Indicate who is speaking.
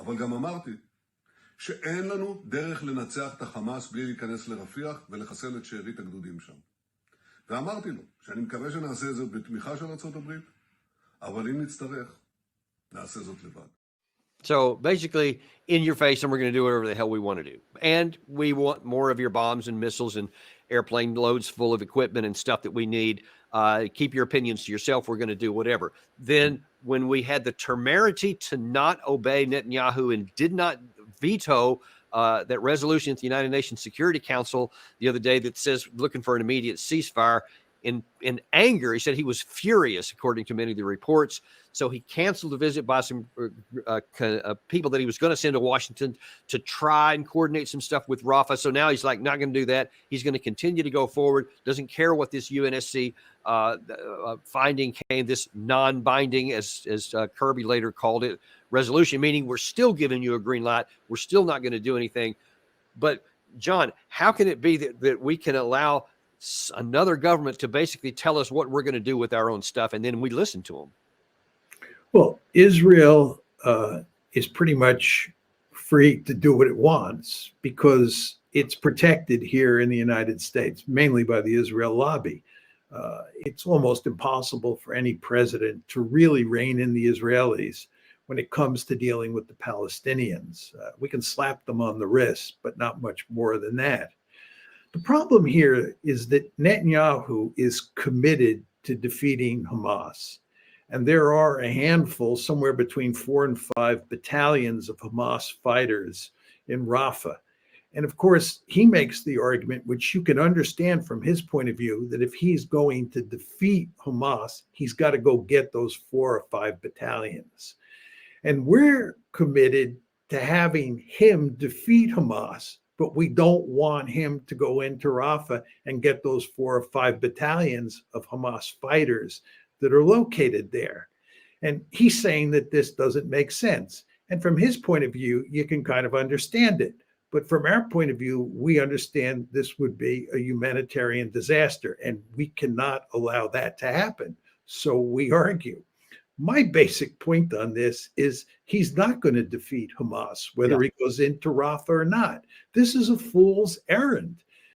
Speaker 1: אבל גם אמרתי שאין לנו דרך לנצח את החמאס בלי להיכנס לרפיח ולחסל את שארית הגדודים שם. ואמרתי לו שאני מקווה שנעשה את זה בתמיכה של ארצות הברית, אבל אם נצטרך, נעשה זאת לבד.
Speaker 2: So basically, in your face, and we're going to do whatever the hell we want to do. And we want more of your bombs and missiles and airplane loads full of equipment and stuff that we need. Keep your opinions to yourself. We're going to do whatever. Then when we had the temerity to not obey Netanyahu and did not veto that resolution at the United Nations Security Council the other day that says looking for an immediate ceasefire, in anger, he said he was furious, according to many of the reports. So he canceled a visit by some people that he was going to send to Washington to try and coordinate some stuff with Rafah. So now he's like, not going to do that. He's going to continue to go forward. Doesn't care what this UNSC finding came, this non-binding, as Kirby later called it, resolution, meaning we're still giving you a green light. We're still not going to do anything. But John, how can it be that we can allow another government to basically tell us what we're going to do with our own stuff, and then we listen to them?
Speaker 3: Well, Israel is pretty much free to do what it wants because it's protected here in the United States, mainly by the Israel lobby. It's almost impossible for any president to really rein in the Israelis when it comes to dealing with the Palestinians. We can slap them on the wrist, but not much more than that. The problem here is that Netanyahu is committed to defeating Hamas. And there are a handful, somewhere between 4 and 5 battalions of Hamas fighters in Rafah. And of course, he makes the argument, which you can understand from his point of view, that if he's going to defeat Hamas, he's got to go get those 4 or 5 battalions. And we're committed to having him defeat Hamas, but we don't want him to go into Rafah and get those 4 or 5 battalions of Hamas fighters that are located there. And he's saying that this doesn't make sense. And from his point of view, you can kind of understand it. But from our point of view, we understand this would be a humanitarian disaster, and we cannot allow that to happen. So we argue. My basic point on this is he's not going to defeat Hamas, whether he goes into Rafah or not. This is a fool's errand.